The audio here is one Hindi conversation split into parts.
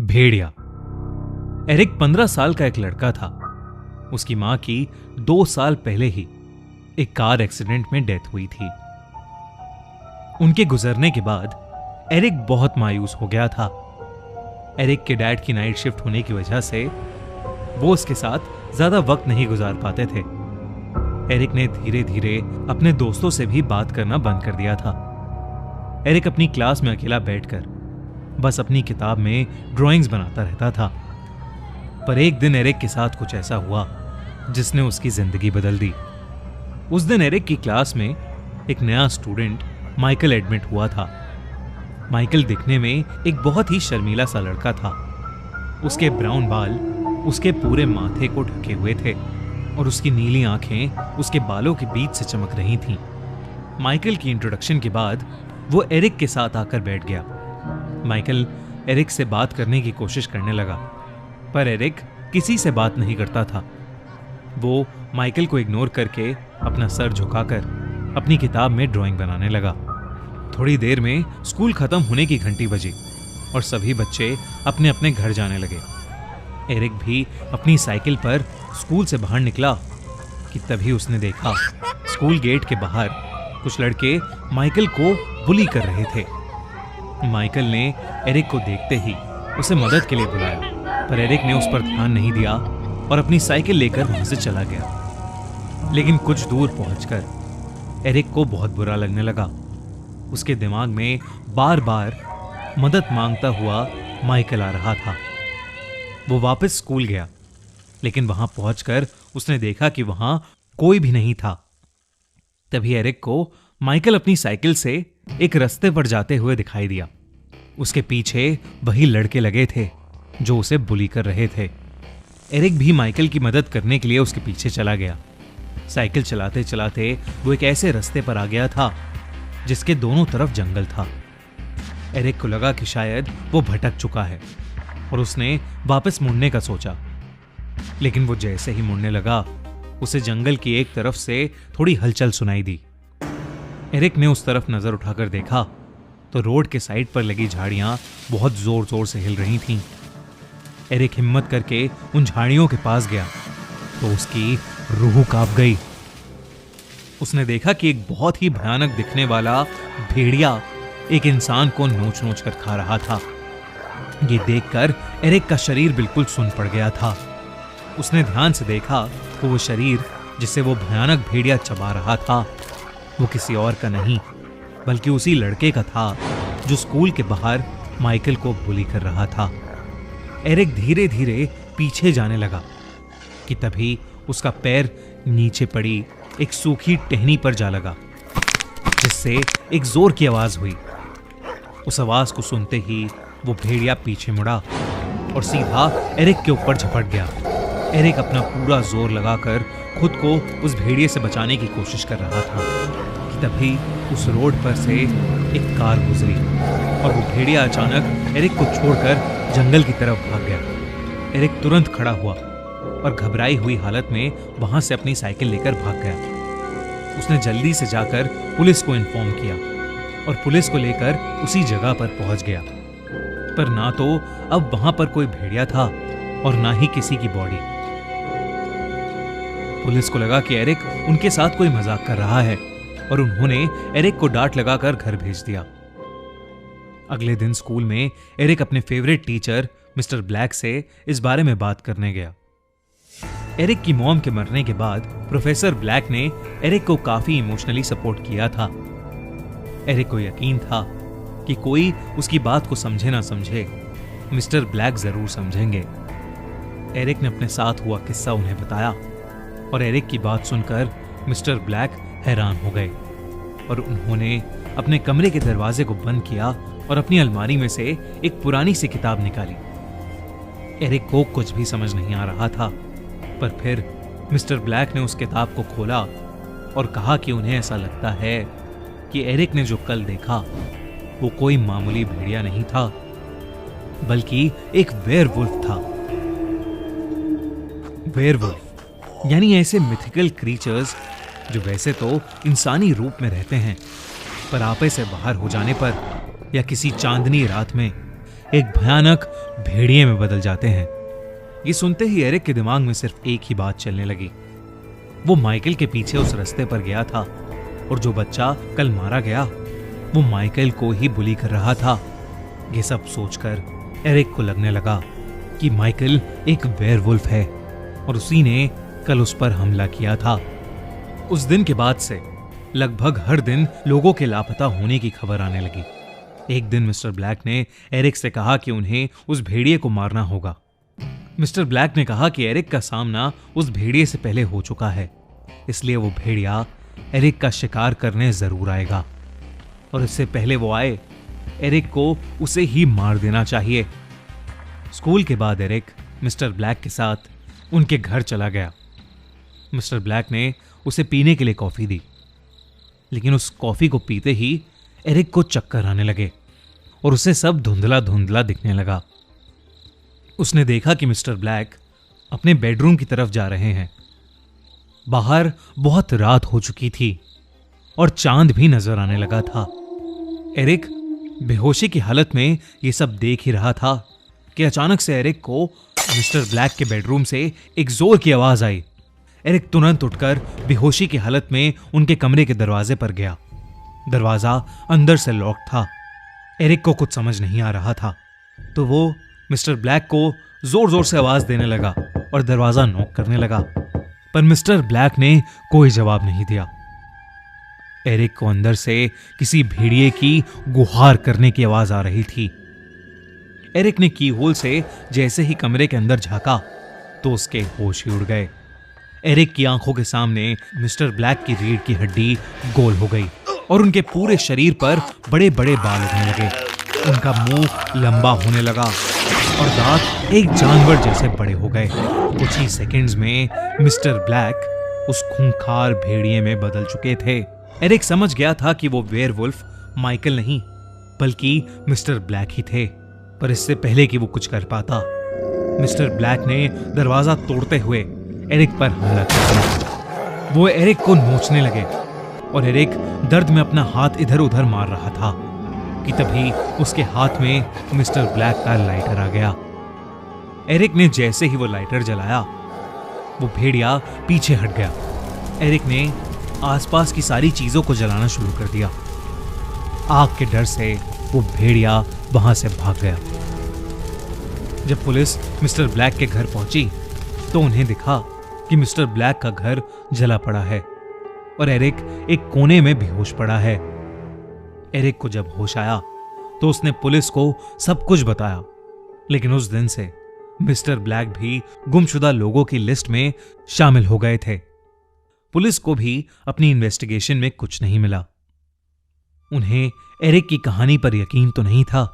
भेड़िया। एरिक 15 साल का एक लड़का था। उसकी मां की 2 साल पहले ही एक कार एक्सीडेंट में डेथ हुई थी। उनके गुजरने के बाद एरिक बहुत मायूस हो गया था। एरिक के डैड की नाइट शिफ्ट होने की वजह से वो उसके साथ ज्यादा वक्त नहीं गुजार पाते थे। एरिक ने धीरे धीरे अपने दोस्तों से भी बात करना बंद कर दिया था। एरिक अपनी क्लास में अकेला बैठकर बस अपनी किताब में ड्राइंग्स बनाता रहता था। पर एक दिन एरिक के साथ कुछ ऐसा हुआ जिसने उसकी जिंदगी बदल दी। उस दिन एरिक की क्लास में एक नया स्टूडेंट माइकल एडमिट हुआ था। माइकल दिखने में एक बहुत ही शर्मीला सा लड़का था। उसके ब्राउन बाल उसके पूरे माथे को ढके हुए थे और उसकी नीली आंखें उसके बालों के बीच से चमक रही थीं। माइकल की इंट्रोडक्शन के बाद वो एरिक के साथ आकर बैठ गया। माइकल एरिक से बात करने की कोशिश करने लगा, पर एरिक किसी से बात नहीं करता था। वो माइकल को इग्नोर करके अपना सर झुकाकर अपनी किताब में ड्राइंग बनाने लगा। थोड़ी देर में स्कूल खत्म होने की घंटी बजी और सभी बच्चे अपने अपने घर जाने लगे। एरिक भी अपनी साइकिल पर स्कूल से बाहर निकला कि तभी उसने देखा स्कूल गेट के बाहर कुछ लड़के माइकल को बुली कर रहे थे। माइकल ने एरिक को देखते ही उसे मदद के लिए बुलाया, पर एरिक ने उस पर ध्यान नहीं दिया और अपनी साइकिल लेकर वहां से चला गया। लेकिन कुछ दूर पहुंचकर एरिक को बहुत बुरा लगने लगा। उसके दिमाग में बार बार मदद मांगता हुआ माइकल आ रहा था। वो वापस स्कूल गया, लेकिन वहां पहुंचकर उसने देखा कि वहां कोई भी नहीं था। तभी एरिक को माइकल अपनी साइकिल से एक रास्ते पर जाते हुए दिखाई दिया। उसके पीछे वही लड़के लगे थे जो उसे बुली कर रहे थे। एरिक भी माइकल की मदद करने के लिए उसके पीछे चला गया। साइकिल चलाते चलाते वो एक ऐसे रास्ते पर आ गया था जिसके दोनों तरफ जंगल था। एरिक को लगा कि शायद वो भटक चुका है और उसने वापस मुड़ने का सोचा, लेकिन वो जैसे ही मुड़ने लगा उसे जंगल की एक तरफ से थोड़ी हलचल सुनाई दी। एरिक ने उस तरफ नजर उठाकर देखा तो रोड के साइड पर लगी झाड़ियां बहुत जोर जोर से हिल रही थीं। एरिक हिम्मत करके उन झाड़ियों के पास गया तो उसकी रूह कांप गई। उसने देखा कि एक बहुत ही भयानक दिखने वाला भेड़िया एक इंसान को नोच नोच कर खा रहा था। ये देखकर एरिक का शरीर बिल्कुल सुन्न पड़ गया था। उसने ध्यान से देखा तो वो शरीर जिसे वो भयानक भेड़िया चबा रहा था वो किसी और का नहीं बल्कि उसी लड़के का था जो स्कूल के बाहर माइकल को बुली कर रहा था। एरिक धीरे धीरे पीछे जाने लगा कि तभी उसका पैर नीचे पड़ी एक सूखी टहनी पर जा लगा, जिससे एक जोर की आवाज हुई। उस आवाज को सुनते ही वो भेड़िया पीछे मुड़ा और सीधा एरिक के ऊपर झपट गया। एरिक अपना पूरा जोर लगाकर खुद को उस भेड़िए से बचाने की कोशिश कर रहा था कि तभी उस रोड पर से एक कार गुजरी और वो भेड़िया अचानक एरिक को छोड़कर जंगल की तरफ भाग गया। एरिक तुरंत खड़ा हुआ और घबराई हुई हालत में वहां से अपनी साइकिल लेकर भाग गया। उसने जल्दी से जाकर पुलिस को इन्फॉर्म किया और पुलिस को लेकर उसी जगह पर पहुंच गया। पर ना तो अब वहां पर कोई भेड़िया था और ना ही किसी की बॉडी। पुलिस को लगा कि एरिक उनके साथ कोई मजाक कर रहा है और उन्होंने एरिक को डांट लगाकर घर भेज दिया। अगले दिन स्कूल में एरिक अपने फेवरेट टीचर मिस्टर ब्लैक से इस बारे में बात करने गया। एरिक की मॉम के मरने के बाद प्रोफेसर ब्लैक ने एरिक को काफी इमोशनली सपोर्ट किया था। एरिक को यकीन था कि कोई उसकी बात को समझे ना समझे, मिस्टर ब्लैक जरूर समझेंगे। एरिक ने अपने साथ हुआ किस्सा उन्हें बताया और एरिक की बात सुनकर मिस्टर ब्लैक हैरान हो गए और उन्होंने अपने कमरे के दरवाजे को बंद किया और अपनी अलमारी में से एक पुरानी सी किताब निकाली। एरिक को कुछ भी समझ नहीं आ रहा था, पर फिर मिस्टर ब्लैक ने उस किताब को खोला और कहा कि उन्हें ऐसा लगता है कि एरिक ने जो कल देखा वो कोई मामूली भेड़िया नहीं था बल्कि एक वेयरवुल्फ था। वेयरवुल्फ यानी ऐसे मिथिकल क्रीचर्स जो वैसे तो इंसानी रूप में रहते हैं, पर आपे से बाहर हो जाने पर या किसी चांदनी रात में एक भयानक भेड़िए में बदल जाते हैं। ये सुनते ही एरिक के दिमाग में सिर्फ एक ही बात चलने लगी। वो माइकल के पीछे उस रास्ते पर गया था और जो बच्चा कल मारा गया वो माइकल को ही बुली कर रहा था। ये सब सोचकर एरिक को लगने लगा कि माइकल एक वेयरवुल्फ है और उसी ने कल उस पर हमला किया था। उस दिन के बाद से लगभग हर दिन लोगों के लापता होने की खबर आने लगी। एक दिन मिस्टर ब्लैक ने एरिक से कहा कि उन्हें उस भेड़िए को मारना होगा। मिस्टर ब्लैक ने कहा कि एरिक का सामना उस भेड़िए से पहले हो चुका है, इसलिए वो भेड़िया एरिक का शिकार करने जरूर आएगा और इससे पहले वो आए एरिक को उसे ही मार देना चाहिए। स्कूल के बाद एरिक मिस्टर ब्लैक के साथ उनके घर चला गया। मिस्टर ब्लैक ने उसे पीने के लिए कॉफी दी, लेकिन उस कॉफी को पीते ही एरिक को चक्कर आने लगे और उसे सब धुंधला धुंधला दिखने लगा। उसने देखा कि मिस्टर ब्लैक अपने बेडरूम की तरफ जा रहे हैं। बाहर बहुत रात हो चुकी थी और चांद भी नजर आने लगा था। एरिक बेहोशी की हालत में यह सब देख ही रहा था कि अचानक से एरिक को मिस्टर ब्लैक के बेडरूम से एक जोर की आवाज आई। एरिक तुरंत उठकर बेहोशी की हालत में उनके कमरे के दरवाजे पर गया। दरवाजा अंदर से लॉक था। एरिक को कुछ समझ नहीं आ रहा था, तो वो मिस्टर ब्लैक को जोर जोर से आवाज देने लगा और दरवाजा नॉक करने लगा, पर मिस्टर ब्लैक ने कोई जवाब नहीं दिया। एरिक को अंदर से किसी भेड़िए की गुहार करने की आवाज आ रही थी। एरिक ने कीहोल से जैसे ही कमरे के अंदर झांका तो उसके होश ही उड़ गए। एरिक की आंखों के सामने मिस्टर ब्लैक की रीढ़ की हड्डी गोल हो गई और उनके पूरे शरीर पर बड़े बड़े बाल उगने लगे। उनका मुंह लंबा होने लगा और दांत एक जानवर जैसे बड़े हो गए। कुछ ही सेकंड्स में मिस्टर ब्लैक उस खूंखार भेड़िए में बदल चुके थे। एरिक समझ गया था कि वो वेयरवुल्फ माइकल नहीं बल्कि मिस्टर ब्लैक ही थे, पर इससे पहले कि वो कुछ कर पाता, मिस्टर ब्लैक ने दरवाजा तोड़ते हुए एरिक पर हमला कर दिया। वो एरिक को नोचने लगे और एरिक दर्द में अपना हाथ इधर उधर मार रहा था कि तभी उसके हाथ में मिस्टर ब्लैक का लाइटर आ गया। एरिक ने जैसे ही वो लाइटर जलाया, वो भेड़िया पीछे हट गया। एरिक ने आसपास की सारी चीजों को जलाना शुरू कर दिया। आग के डर से वो भेड़िया वहां से भाग गया। जब पुलिस मिस्टर ब्लैक के घर पहुंची तो उन्हें दिखा कि मिस्टर ब्लैक का घर जला पड़ा है और एरिक एक कोने में बेहोश पड़ा है। एरिक को जब होश आया तो उसने पुलिस को सब कुछ बताया, लेकिन उस दिन से मिस्टर ब्लैक भी गुमशुदा लोगों की लिस्ट में शामिल हो गए थे। पुलिस को भी अपनी इन्वेस्टिगेशन में कुछ नहीं मिला। उन्हें एरिक की कहानी पर यकीन तो नहीं था,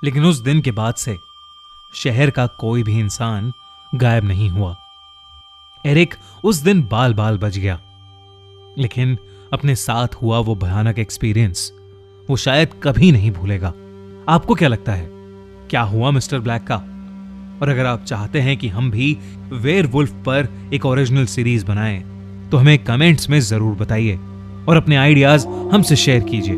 लेकिन उस दिन के बाद से शहर का कोई भी इंसान गायब नहीं हुआ। एरिक उस दिन बाल बाल बच गया, लेकिन अपने साथ हुआ वो भयानक एक्सपीरियंस वो शायद कभी नहीं भूलेगा। आपको क्या लगता है, क्या हुआ मिस्टर ब्लैक का? और अगर आप चाहते हैं कि हम भी वेयरवुल्फ पर एक ओरिजिनल सीरीज बनाएं, तो हमें कमेंट्स में जरूर बताइए और अपने आइडियाज हमसे शेयर कीजिए।